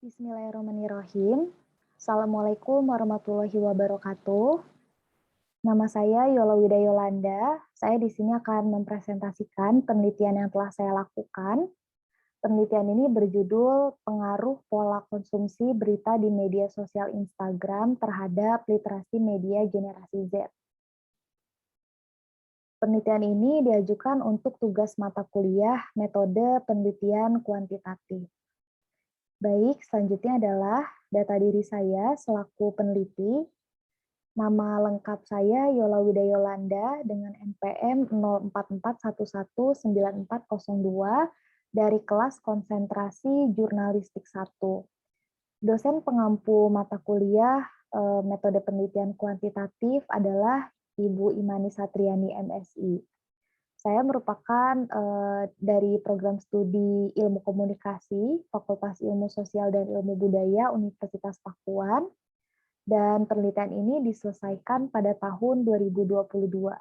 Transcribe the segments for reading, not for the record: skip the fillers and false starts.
Bismillahirrahmanirrahim. Assalamualaikum warahmatullahi wabarakatuh. Nama saya Yola Wida Yolanda. Saya di sini akan mempresentasikan penelitian yang telah saya lakukan. Penelitian ini berjudul Pengaruh Pola Konsumsi Berita di Media Sosial Instagram terhadap Literasi Media Generasi Z. Penelitian ini diajukan untuk tugas mata kuliah Metode Penelitian Kuantitatif. Baik, selanjutnya adalah data diri saya selaku peneliti. Nama lengkap saya Yola Wida Yolanda dengan NPM 04411942 dari kelas konsentrasi jurnalistik 1. Dosen pengampu mata kuliah metode penelitian kuantitatif adalah Ibu Imani Satriani MSI. Saya merupakan dari program studi Ilmu Komunikasi, Fakultas Ilmu Sosial dan Ilmu Budaya Universitas Pakuan, dan penelitian ini diselesaikan pada tahun 2022.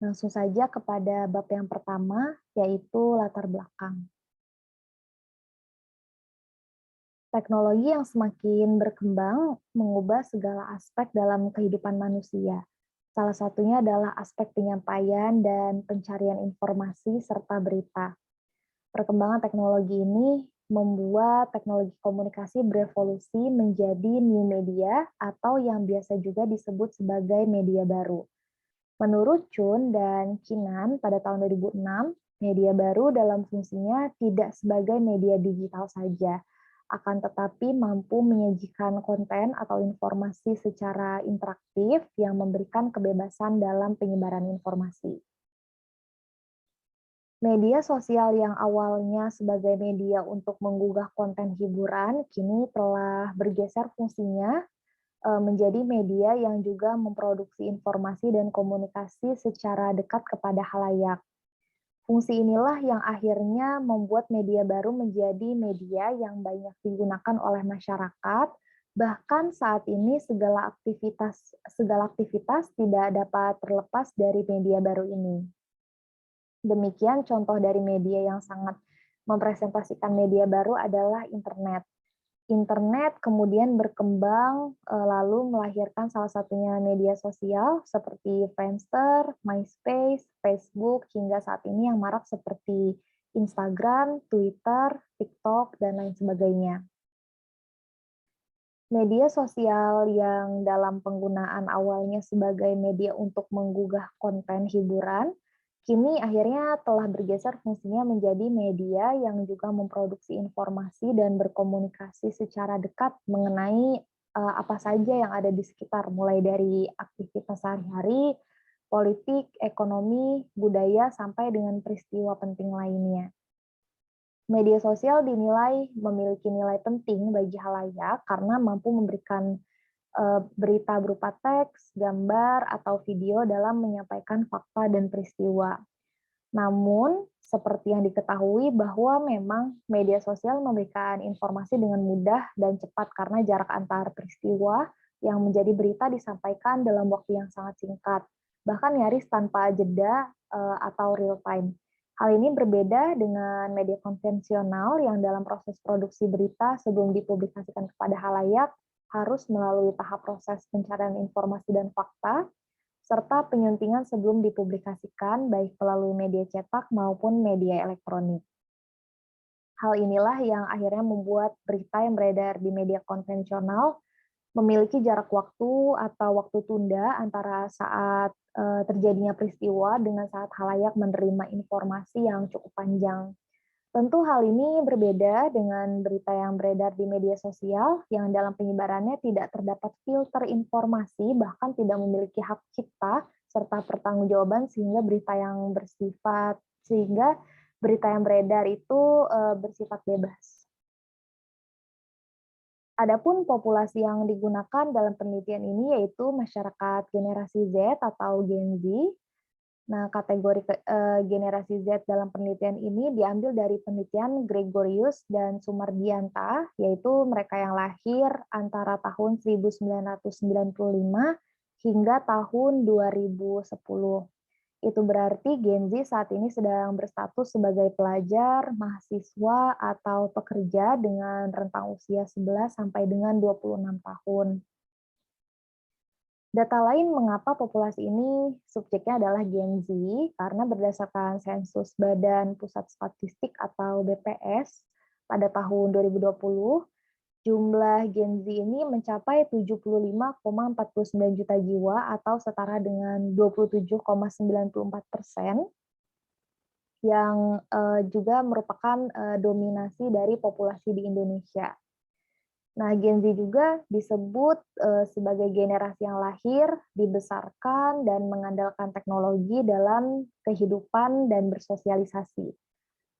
Langsung saja kepada bab yang pertama, yaitu latar belakang. Teknologi yang semakin berkembang mengubah segala aspek dalam kehidupan manusia. Salah satunya adalah aspek penyampaian dan pencarian informasi serta berita. Perkembangan teknologi ini membuat teknologi komunikasi berevolusi menjadi new media atau yang biasa juga disebut sebagai media baru. Menurut Chun dan Kinan pada tahun 2006, media baru dalam fungsinya tidak sebagai media digital saja, akan tetapi mampu menyajikan konten atau informasi secara interaktif yang memberikan kebebasan dalam penyebaran informasi. Media sosial yang awalnya sebagai media untuk menggugah konten hiburan, kini telah bergeser fungsinya menjadi media yang juga memproduksi informasi dan komunikasi secara dekat kepada khalayak. Fungsi inilah yang akhirnya membuat media baru menjadi media yang banyak digunakan oleh masyarakat, bahkan saat ini segala aktivitas tidak dapat terlepas dari media baru ini. Demikian contoh dari media yang sangat mempresentasikan media baru adalah internet. Internet kemudian berkembang lalu melahirkan salah satunya media sosial seperti Friendster, MySpace, Facebook, hingga saat ini yang marak seperti Instagram, Twitter, TikTok, dan lain sebagainya. Media sosial yang dalam penggunaan awalnya sebagai media untuk menggugah konten hiburan, kini akhirnya telah bergeser fungsinya menjadi media yang juga memproduksi informasi dan berkomunikasi secara dekat mengenai apa saja yang ada di sekitar, mulai dari aktivitas sehari-hari, politik, ekonomi, budaya, sampai dengan peristiwa penting lainnya. Media sosial dinilai memiliki nilai penting bagi khalayak karena mampu memberikan berita berupa teks, gambar, atau video dalam menyampaikan fakta dan peristiwa. Namun, seperti yang diketahui bahwa memang media sosial memberikan informasi dengan mudah dan cepat karena jarak antar peristiwa yang menjadi berita disampaikan dalam waktu yang sangat singkat, bahkan nyaris tanpa jeda atau real time. Hal ini berbeda dengan media konvensional yang dalam proses produksi berita sebelum dipublikasikan kepada khalayak harus melalui tahap proses pencarian informasi dan fakta, serta penyuntingan sebelum dipublikasikan baik melalui media cetak maupun media elektronik. Hal inilah yang akhirnya membuat berita yang beredar di media konvensional memiliki jarak waktu atau waktu tunda antara saat terjadinya peristiwa dengan saat khalayak menerima informasi yang cukup panjang. Tentu hal ini berbeda dengan berita yang beredar di media sosial yang dalam penyebarannya tidak terdapat filter informasi, bahkan tidak memiliki hak cipta serta pertanggungjawaban sehingga berita yang beredar itu bersifat bebas. Adapun populasi yang digunakan dalam penelitian ini yaitu masyarakat generasi Z atau Gen Z. Nah, kategori generasi Z dalam penelitian ini diambil dari penelitian Gregorius dan Sumardianta, yaitu mereka yang lahir antara tahun 1995 hingga tahun 2010. Itu berarti Gen Z saat ini sedang berstatus sebagai pelajar, mahasiswa, atau pekerja dengan rentang usia 11 sampai dengan 26 tahun. Data lain mengapa populasi ini subjeknya adalah Gen Z, karena berdasarkan sensus Badan Pusat Statistik atau BPS pada tahun 2020, jumlah Gen Z ini mencapai 75,49 juta jiwa atau setara dengan 27,94%, yang juga merupakan dominasi dari populasi di Indonesia. Nah, Gen Z juga disebut sebagai generasi yang lahir, dibesarkan, dan mengandalkan teknologi dalam kehidupan dan bersosialisasi.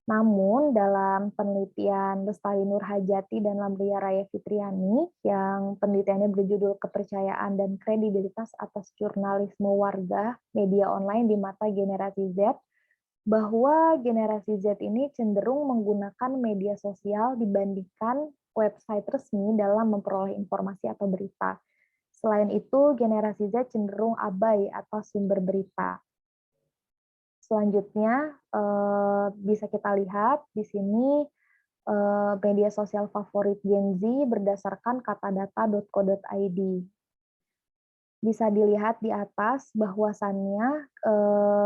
Namun, dalam penelitian Lestari Nurhajati dan Lamria Raya Fitriani, yang penelitiannya berjudul Kepercayaan dan Kredibilitas atas Jurnalisme Warga Media Online di Mata Generasi Z, bahwa generasi Z ini cenderung menggunakan media sosial dibandingkan website resmi dalam memperoleh informasi atau berita. Selain itu, generasi Z cenderung abai atas sumber berita. Selanjutnya, bisa kita lihat di sini media sosial favorit Gen Z berdasarkan katadata.co.id. Bisa dilihat di atas bahwasannya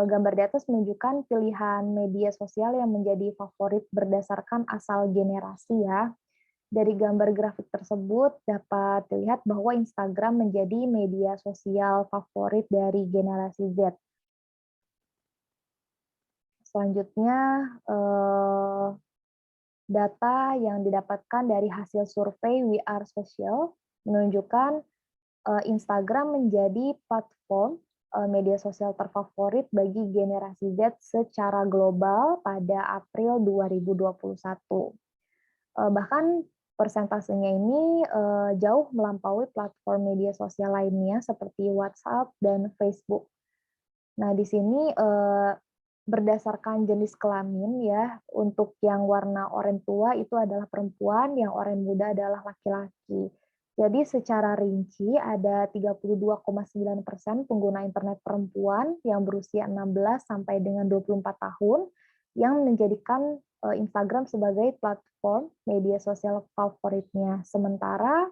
gambar di atas menunjukkan pilihan media sosial yang menjadi favorit berdasarkan asal generasi ya. Dari gambar grafik tersebut dapat dilihat bahwa Instagram menjadi media sosial favorit dari generasi Z. Selanjutnya, data yang didapatkan dari hasil survei We Are Social menunjukkan Instagram menjadi platform media sosial terfavorit bagi generasi Z secara global pada April 2021. Bahkan persentasenya ini jauh melampaui platform media sosial lainnya seperti WhatsApp dan Facebook. Nah, di sini berdasarkan jenis kelamin ya, untuk yang warna oranye tua itu adalah perempuan, yang oranye muda adalah laki-laki. Jadi secara rinci ada 32,9% pengguna internet perempuan yang berusia 16 sampai dengan 24 tahun yang menjadikan Instagram sebagai platform media sosial favoritnya. Sementara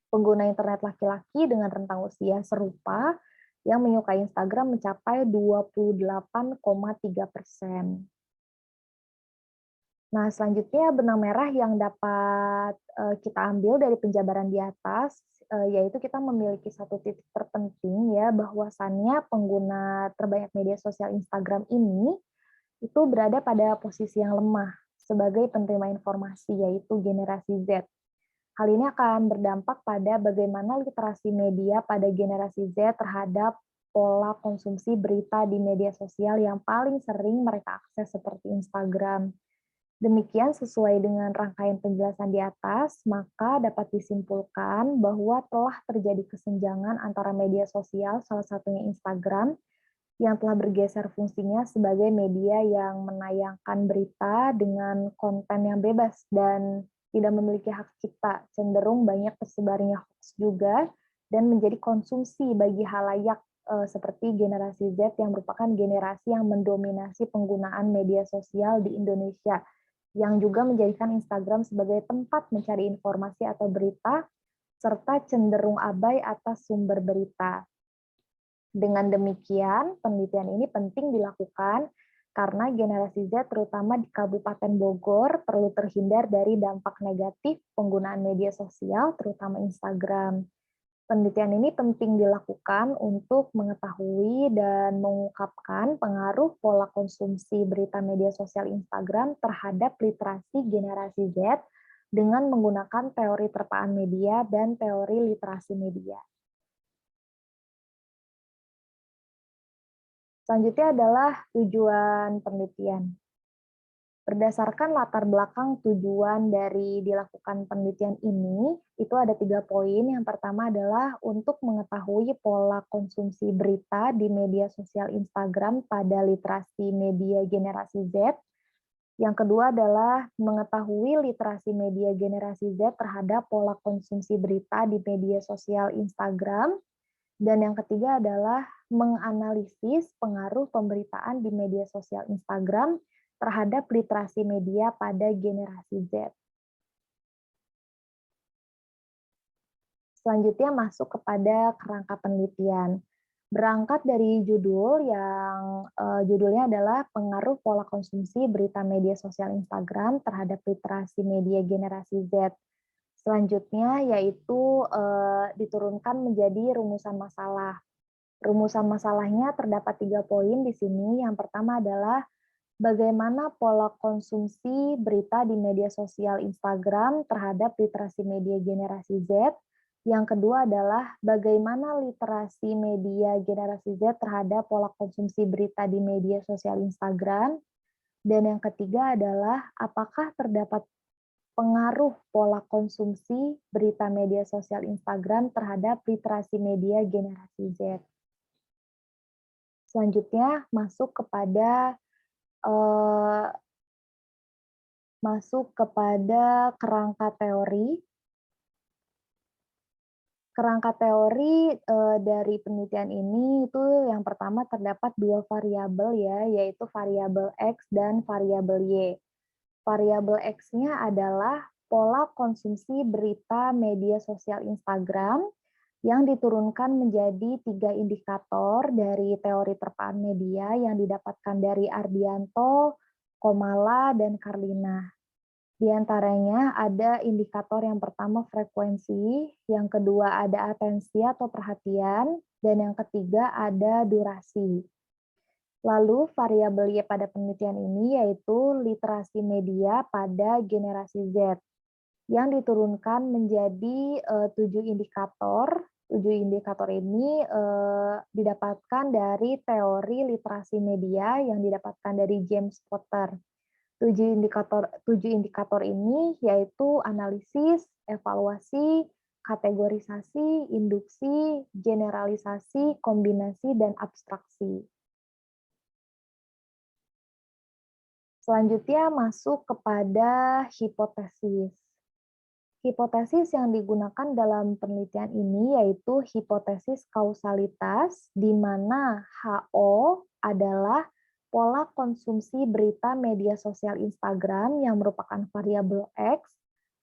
pengguna internet laki-laki dengan rentang usia serupa yang menyukai Instagram mencapai 28,3%. Nah, selanjutnya benang merah yang dapat kita ambil dari penjabaran di atas, yaitu kita memiliki satu titik terpenting ya, bahwasannya pengguna terbanyak media sosial Instagram ini itu berada pada posisi yang lemah sebagai penerima informasi, yaitu generasi Z. Hal ini akan berdampak pada bagaimana literasi media pada generasi Z terhadap pola konsumsi berita di media sosial yang paling sering mereka akses seperti Instagram. Demikian sesuai dengan rangkaian penjelasan di atas, maka dapat disimpulkan bahwa telah terjadi kesenjangan antara media sosial, salah satunya Instagram, yang telah bergeser fungsinya sebagai media yang menayangkan berita dengan konten yang bebas dan tidak memiliki hak cipta, cenderung banyak tersebarnya hoax juga, dan menjadi konsumsi bagi halayak seperti generasi Z yang merupakan generasi yang mendominasi penggunaan media sosial di Indonesia, yang juga menjadikan Instagram sebagai tempat mencari informasi atau berita, serta cenderung abai atas sumber berita. Dengan demikian, penelitian ini penting dilakukan karena generasi Z, terutama di Kabupaten Bogor, perlu terhindar dari dampak negatif penggunaan media sosial, terutama Instagram. Penelitian ini penting dilakukan untuk mengetahui dan mengungkapkan pengaruh pola konsumsi berita media sosial Instagram terhadap literasi generasi Z dengan menggunakan teori terpaan media dan teori literasi media. Selanjutnya adalah tujuan penelitian. Berdasarkan latar belakang tujuan dari dilakukan penelitian ini, itu ada 3 poin. Yang pertama adalah untuk mengetahui pola konsumsi berita di media sosial Instagram pada literasi media generasi Z. Yang kedua adalah mengetahui literasi media generasi Z terhadap pola konsumsi berita di media sosial Instagram. Dan yang ketiga adalah menganalisis pengaruh pemberitaan di media sosial Instagram terhadap literasi media pada generasi Z. Selanjutnya masuk kepada kerangka penelitian. Berangkat dari judul yang judulnya adalah pengaruh pola konsumsi berita media sosial Instagram terhadap literasi media generasi Z. Selanjutnya yaitu diturunkan menjadi rumusan masalah. Rumusan masalahnya terdapat 3 poin di sini. Yang pertama adalah bagaimana pola konsumsi berita di media sosial Instagram terhadap literasi media generasi Z. Yang kedua adalah bagaimana literasi media generasi Z terhadap pola konsumsi berita di media sosial Instagram. Dan yang ketiga adalah apakah terdapat pengaruh pola konsumsi berita media sosial Instagram terhadap literasi media generasi Z. Selanjutnya eh, masuk kepada kerangka teori. Kerangka teori dari penelitian ini itu yang pertama terdapat 2 variabel ya, yaitu variabel X dan variabel Y. Variabel X-nya adalah pola konsumsi berita media sosial Instagram yang diturunkan menjadi 3 indikator dari teori terpaan media yang didapatkan dari Ardianto, Komala, dan Karlina. Di antaranya ada indikator yang pertama frekuensi, yang kedua ada atensi atau perhatian, dan yang ketiga ada durasi. Lalu variabel Y pada penelitian ini yaitu literasi media pada generasi Z, yang diturunkan menjadi 7 indikator. 7 indikator ini didapatkan dari teori literasi media yang didapatkan dari James Potter. 7 indikator ini yaitu analisis, evaluasi, kategorisasi, induksi, generalisasi, kombinasi, dan abstraksi. Selanjutnya masuk kepada hipotesis. Hipotesis yang digunakan dalam penelitian ini yaitu hipotesis kausalitas, di mana HO adalah pola konsumsi berita media sosial Instagram yang merupakan variabel X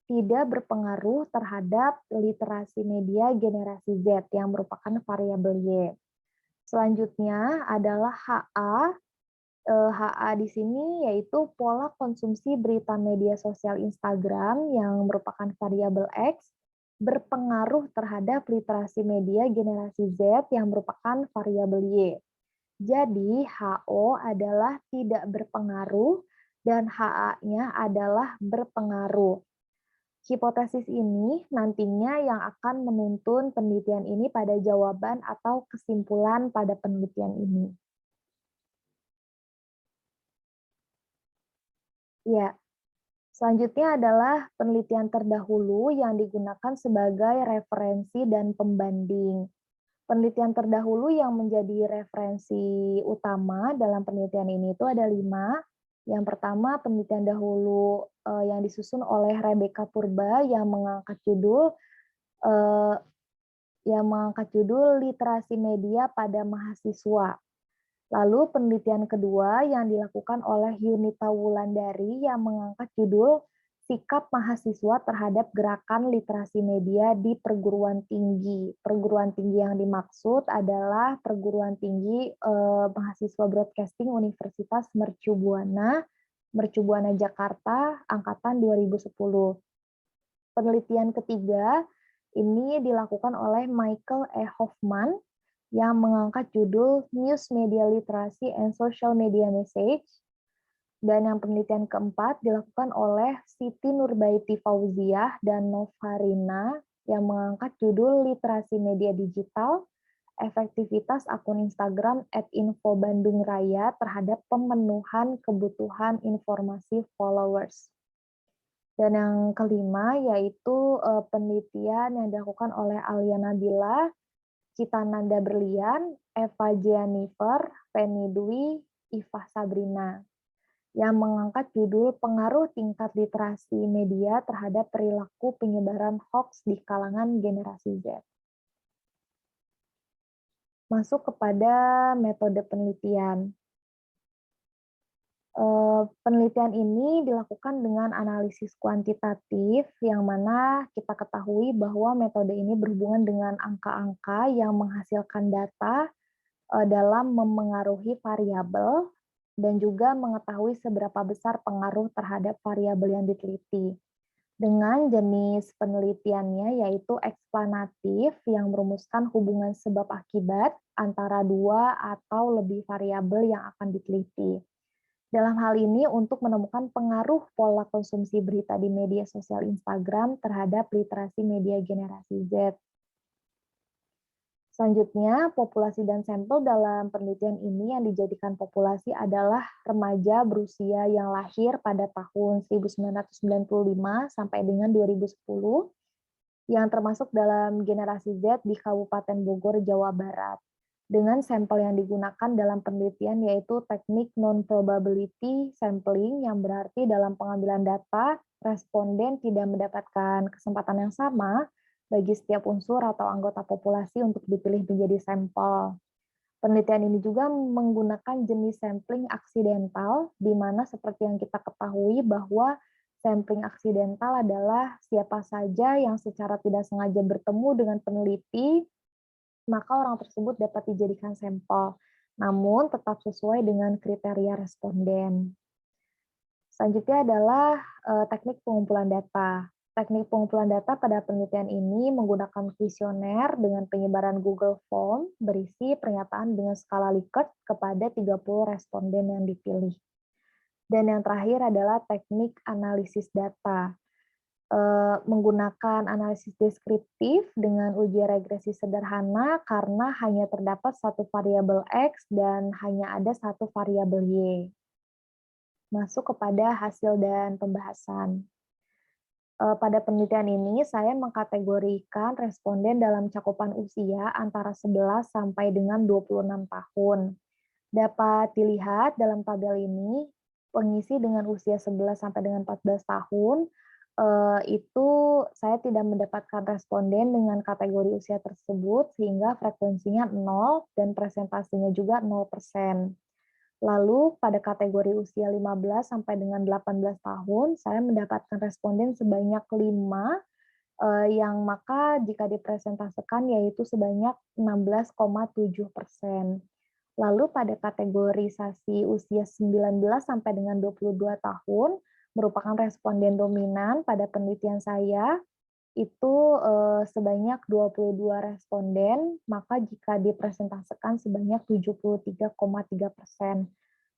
tidak berpengaruh terhadap literasi media generasi Z yang merupakan variabel Y. Selanjutnya adalah HA di sini yaitu pola konsumsi berita media sosial Instagram yang merupakan variabel X berpengaruh terhadap literasi media generasi Z yang merupakan variabel Y. Jadi HO adalah tidak berpengaruh dan HA-nya adalah berpengaruh. Hipotesis ini nantinya yang akan menuntun penelitian ini pada jawaban atau kesimpulan pada penelitian ini. Ya, selanjutnya adalah penelitian terdahulu yang digunakan sebagai referensi dan pembanding. Penelitian terdahulu yang menjadi referensi utama dalam penelitian ini itu ada 5. Yang pertama, penelitian dahulu yang disusun oleh Rebecca Purba eh, yang mengangkat judul literasi media pada mahasiswa. Lalu penelitian kedua yang dilakukan oleh Yunita Wulandari yang mengangkat judul sikap mahasiswa terhadap gerakan literasi media di perguruan tinggi. Perguruan tinggi yang dimaksud adalah perguruan tinggi mahasiswa broadcasting Universitas Mercubuana Jakarta, angkatan 2010. Penelitian ketiga ini dilakukan oleh Michael E. Hoffman yang mengangkat judul News Media Literacy and Social Media Message. Dan yang penelitian keempat dilakukan oleh Siti Nurbaiti Fauziah dan Novarina yang mengangkat judul Literasi Media Digital, Efektivitas Akun Instagram @info_bandung_raya terhadap pemenuhan kebutuhan informasi followers. Dan yang kelima yaitu penelitian yang dilakukan oleh Alia Nabila, Citananda Berlian, Eva Jennifer, Penny Dwi, Iva Sabrina, yang mengangkat judul pengaruh tingkat literasi media terhadap perilaku penyebaran hoax di kalangan generasi Z. Masuk kepada metode penelitian. Penelitian ini dilakukan dengan analisis kuantitatif, yang mana kita ketahui bahwa metode ini berhubungan dengan angka-angka yang menghasilkan data dalam memengaruhi variabel dan juga mengetahui seberapa besar pengaruh terhadap variabel yang diteliti. Dengan jenis penelitiannya yaitu eksplanatif yang merumuskan hubungan sebab akibat antara dua atau lebih variabel yang akan diteliti. Dalam hal ini untuk menemukan pengaruh pola konsumsi berita di media sosial Instagram terhadap literasi media generasi Z. Selanjutnya, populasi dan sampel dalam penelitian ini yang dijadikan populasi adalah remaja berusia yang lahir pada tahun 1995 sampai dengan 2010 yang termasuk dalam generasi Z di Kabupaten Bogor, Jawa Barat. Dengan sampel yang digunakan dalam penelitian yaitu teknik non-probability sampling yang berarti dalam pengambilan data, responden tidak mendapatkan kesempatan yang sama bagi setiap unsur atau anggota populasi untuk dipilih menjadi sampel. Penelitian ini juga menggunakan jenis sampling aksidental, di mana seperti yang kita ketahui bahwa sampling aksidental adalah siapa saja yang secara tidak sengaja bertemu dengan peneliti, maka orang tersebut dapat dijadikan sampel, namun tetap sesuai dengan kriteria responden. Selanjutnya adalah teknik pengumpulan data. Teknik pengumpulan data pada penelitian ini menggunakan kuesioner dengan penyebaran Google Form berisi pernyataan dengan skala Likert kepada 30 responden yang dipilih. Dan yang terakhir adalah teknik analisis data. Menggunakan analisis deskriptif dengan uji regresi sederhana karena hanya terdapat satu variabel X dan hanya ada satu variabel Y. Masuk kepada hasil dan pembahasan. Pada penelitian ini, saya mengkategorikan responden dalam cakupan usia antara 11 sampai dengan 26 tahun. Dapat dilihat dalam tabel ini, pengisi dengan usia 11 sampai dengan 14 tahun, itu saya tidak mendapatkan responden dengan kategori usia tersebut, sehingga frekuensinya 0 dan presentasinya juga 0%. Lalu pada kategori usia 15 sampai dengan 18 tahun, saya mendapatkan responden sebanyak 5, yang maka jika dipresentasikan yaitu sebanyak 16,7%. Lalu pada kategorisasi usia 19 sampai dengan 22 tahun, merupakan responden dominan pada penelitian saya, itu sebanyak 22 responden, maka jika dipresentasikan sebanyak 73,3%.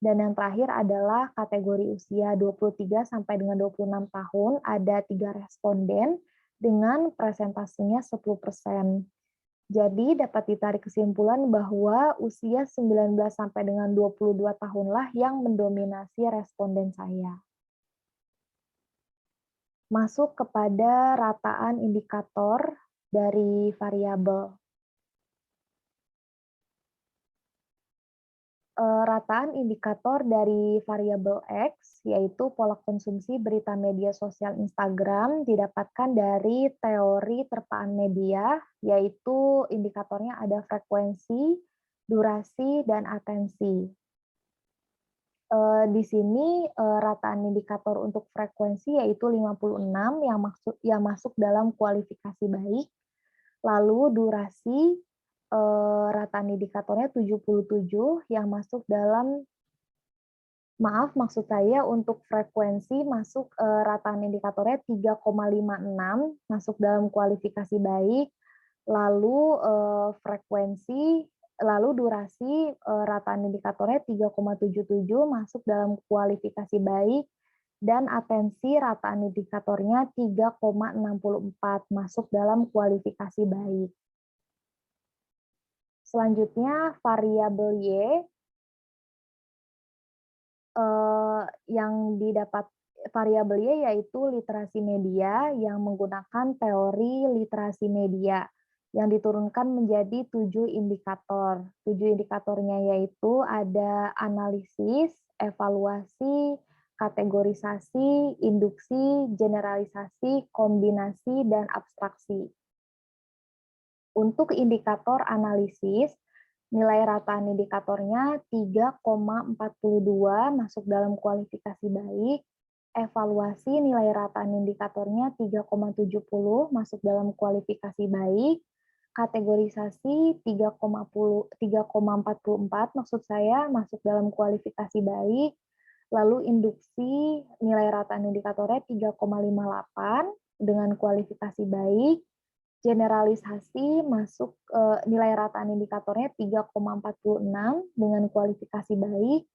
Dan yang terakhir adalah kategori usia 23 sampai dengan 26 tahun, ada 3 responden dengan presentasinya 10%. Jadi dapat ditarik kesimpulan bahwa usia 19 sampai dengan 22 tahunlah yang mendominasi responden saya. Masuk kepada rataan indikator dari variabel. Rataan indikator dari variabel X, yaitu pola konsumsi berita media sosial Instagram, didapatkan dari teori terpaan media, yaitu indikatornya ada frekuensi, durasi, dan atensi. Di sini rataan indikator untuk frekuensi yaitu 56 yang masuk dalam kualifikasi baik. Lalu durasi rataan indikatornya 77 yang masuk dalam maksud saya untuk frekuensi masuk rataan indikatornya 3,56 masuk dalam kualifikasi baik. Lalu durasi rataan indikatornya 3,77 masuk dalam kualifikasi baik, dan atensi rataan indikatornya 3,64 masuk dalam kualifikasi baik. Selanjutnya variabel Y yang didapat variabel Y yaitu literasi media yang menggunakan teori literasi media yang diturunkan menjadi 7 indikator. 7 indikatornya yaitu ada analisis, evaluasi, kategorisasi, induksi, generalisasi, kombinasi, dan abstraksi. Untuk indikator analisis, Nilai rataan indikatornya 3,42 masuk dalam kualifikasi baik, evaluasi nilai rataan indikatornya 3,70 masuk dalam kualifikasi baik, kategorisasi 3,44 maksud saya masuk dalam kualifikasi baik, lalu induksi nilai rataan indikatornya 3,58 dengan kualifikasi baik, generalisasi masuk nilai rataan indikatornya 3,46 dengan kualifikasi baik,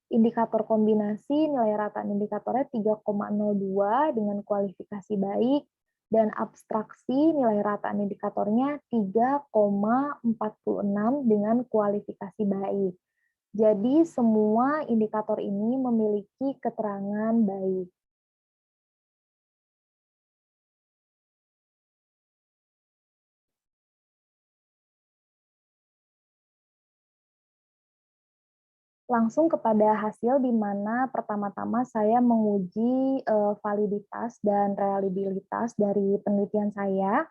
indikator kombinasi nilai rataan indikatornya 3,02 dengan kualifikasi baik, dan abstraksi nilai rataan indikatornya 3,46 dengan kualifikasi baik. Jadi semua indikator ini memiliki keterangan baik. Langsung kepada hasil di mana pertama-tama saya menguji validitas dan reliabilitas dari penelitian saya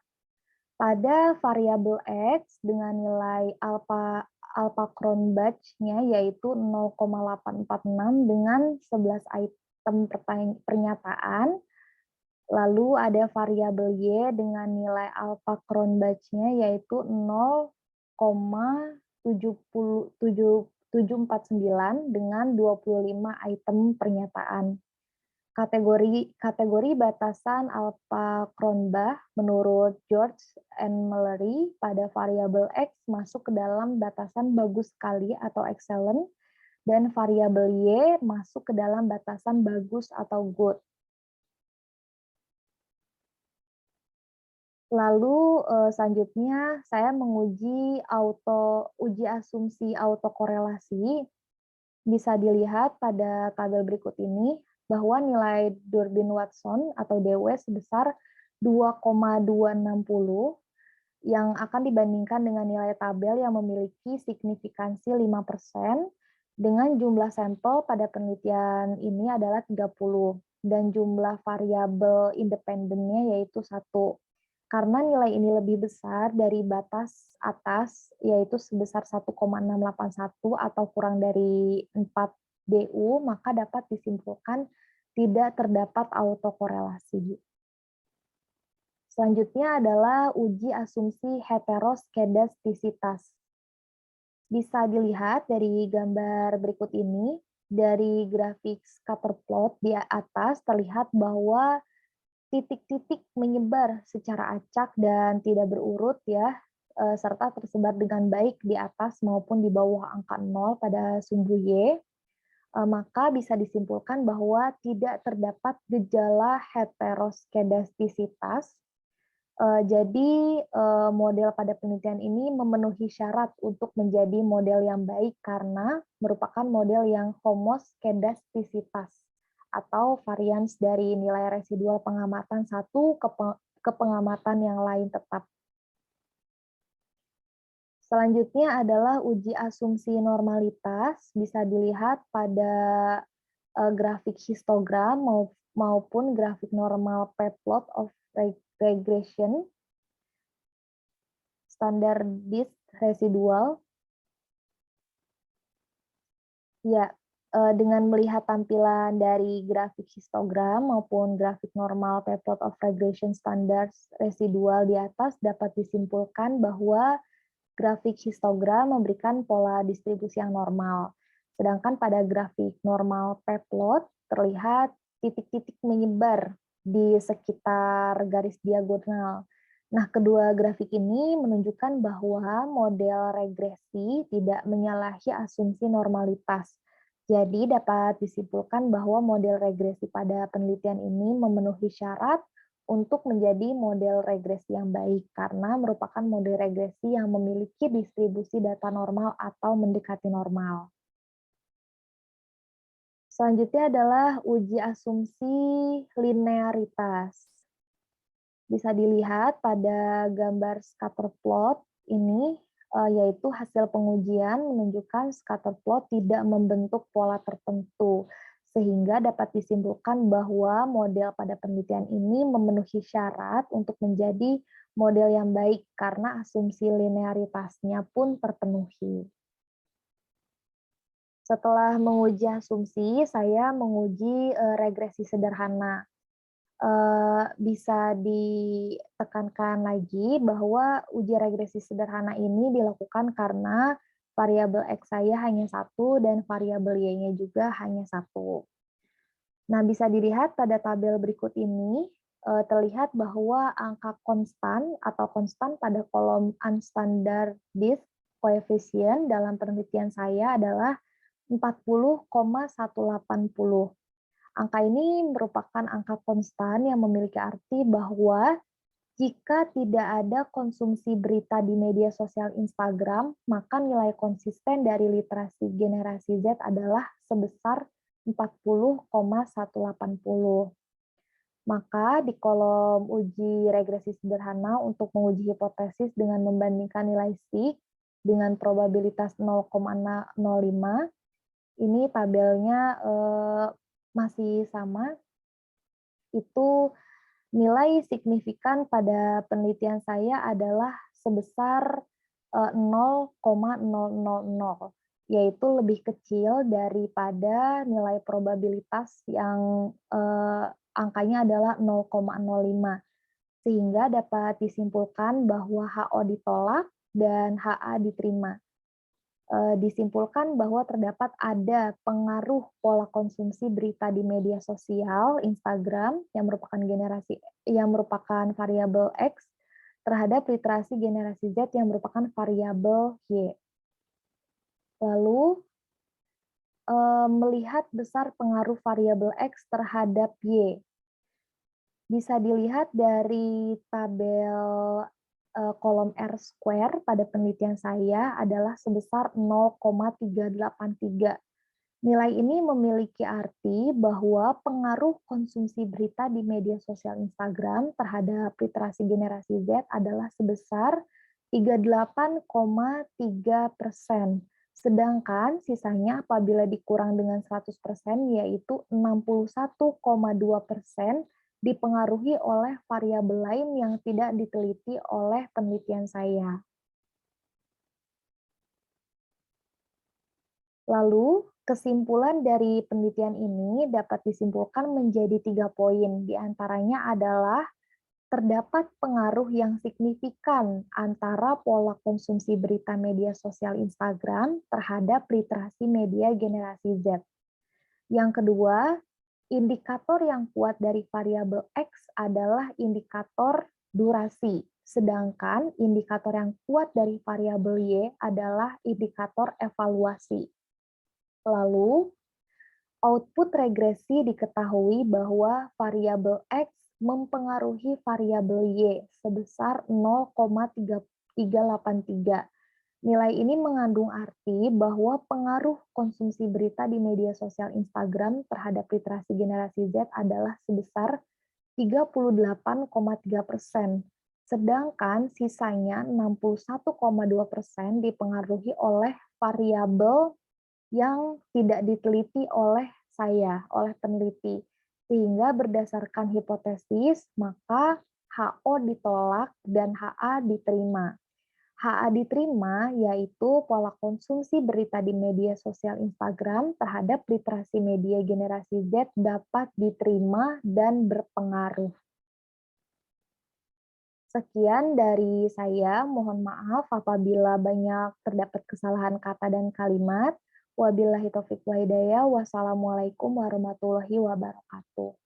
pada variabel X dengan nilai alpha Cronbach-nya yaitu 0,846 dengan 11 item pernyataan. Lalu ada variabel Y dengan nilai alpha Cronbach-nya yaitu 0,749 dengan 25 item pernyataan. Kategori batasan alpha Cronbach menurut George and Mallory pada variabel X masuk ke dalam batasan bagus sekali atau excellent, dan variabel Y masuk ke dalam batasan bagus atau good. Lalu selanjutnya saya menguji uji asumsi autokorelasi. Bisa dilihat pada tabel berikut ini bahwa nilai Durbin-Watson atau DW sebesar 2,260 yang akan dibandingkan dengan nilai tabel yang memiliki signifikansi 5% dengan jumlah sampel pada penelitian ini adalah 30 dan jumlah variabel independennya yaitu 1. Karena nilai ini lebih besar dari batas atas, yaitu sebesar 1,681 atau kurang dari 4 DU, maka dapat disimpulkan tidak terdapat autokorelasi. Selanjutnya adalah uji asumsi heteroskedastisitas. Bisa dilihat dari gambar berikut ini, dari grafik scatter plot di atas terlihat bahwa titik-titik menyebar secara acak dan tidak berurut ya, serta tersebar dengan baik di atas maupun di bawah angka 0 pada sumbu Y, maka bisa disimpulkan bahwa tidak terdapat gejala heteroskedastisitas. Jadi model pada penelitian ini memenuhi syarat untuk menjadi model yang baik karena merupakan model yang homoskedastisitas atau varians dari nilai residual pengamatan satu ke pengamatan yang lain tetap. Selanjutnya adalah uji asumsi normalitas, bisa dilihat pada grafik histogram maupun grafik normal plot of regression, standardized residual. Ya, dengan melihat tampilan dari grafik histogram maupun grafik normal plot of regression standards residual di atas dapat disimpulkan bahwa grafik histogram memberikan pola distribusi yang normal. Sedangkan pada grafik normal plot terlihat titik-titik menyebar di sekitar garis diagonal. Nah, kedua grafik ini menunjukkan bahwa model regresi tidak menyalahi asumsi normalitas. Jadi dapat disimpulkan bahwa model regresi pada penelitian ini memenuhi syarat untuk menjadi model regresi yang baik karena merupakan model regresi yang memiliki distribusi data normal atau mendekati normal. Selanjutnya adalah uji asumsi linearitas. Bisa dilihat pada gambar scatter plot ini, yaitu hasil pengujian menunjukkan scatter plot tidak membentuk pola tertentu, sehingga dapat disimpulkan bahwa model pada penelitian ini memenuhi syarat untuk menjadi model yang baik karena asumsi linearitasnya pun terpenuhi. Setelah menguji asumsi, saya menguji regresi sederhana. Bisa ditekankan lagi bahwa uji regresi sederhana ini dilakukan karena variabel X saya hanya satu dan variabel Y-nya juga hanya satu. Nah, bisa dilihat pada tabel berikut ini, terlihat bahwa angka konstan atau konstan pada kolom unstandardized coefficient dalam penelitian saya adalah 40,180. Angka ini merupakan angka konstan yang memiliki arti bahwa jika tidak ada konsumsi berita di media sosial Instagram, maka nilai konsisten dari literasi generasi Z adalah sebesar 40,180. Maka di kolom uji regresi sederhana untuk menguji hipotesis dengan membandingkan nilai sigma dengan probabilitas 0,05, ini tabelnya masih sama, itu nilai signifikan pada penelitian saya adalah sebesar 0,000, yaitu lebih kecil daripada nilai probabilitas yang angkanya adalah 0,05, sehingga dapat disimpulkan bahwa HO ditolak dan HA diterima. Disimpulkan bahwa terdapat ada pengaruh pola konsumsi berita di media sosial Instagram yang merupakan variabel X terhadap literasi generasi Z yang merupakan variabel Y. Lalu melihat besar pengaruh variabel X terhadap Y. Bisa dilihat dari tabel kolom R² pada penelitian saya adalah sebesar 0,383. Nilai ini memiliki arti bahwa pengaruh konsumsi berita di media sosial Instagram terhadap literasi generasi Z adalah sebesar 38,3%. Sedangkan sisanya apabila dikurang dengan 100% yaitu 61,2% dipengaruhi oleh variabel lain yang tidak diteliti oleh penelitian saya. Lalu, kesimpulan dari penelitian ini dapat disimpulkan menjadi 3 poin. Di antaranya adalah terdapat pengaruh yang signifikan antara pola konsumsi berita media sosial Instagram terhadap literasi media generasi Z. Yang kedua, indikator yang kuat dari variabel X adalah indikator durasi, sedangkan indikator yang kuat dari variabel Y adalah indikator evaluasi. Lalu, output regresi diketahui bahwa variabel X mempengaruhi variabel Y sebesar 0,383. Nilai ini mengandung arti bahwa pengaruh konsumsi berita di media sosial Instagram terhadap literasi generasi Z adalah sebesar 38,3%, sedangkan sisanya 61,2% dipengaruhi oleh variabel yang tidak diteliti oleh peneliti. Sehingga berdasarkan hipotesis, maka HO ditolak dan HA diterima. HA diterima yaitu pola konsumsi berita di media sosial Instagram terhadap literasi media generasi Z dapat diterima dan berpengaruh. Sekian dari saya, mohon maaf apabila banyak terdapat kesalahan kata dan kalimat. Wabillahi taufiq wa hidayah. Wassalamualaikum warahmatullahi wabarakatuh.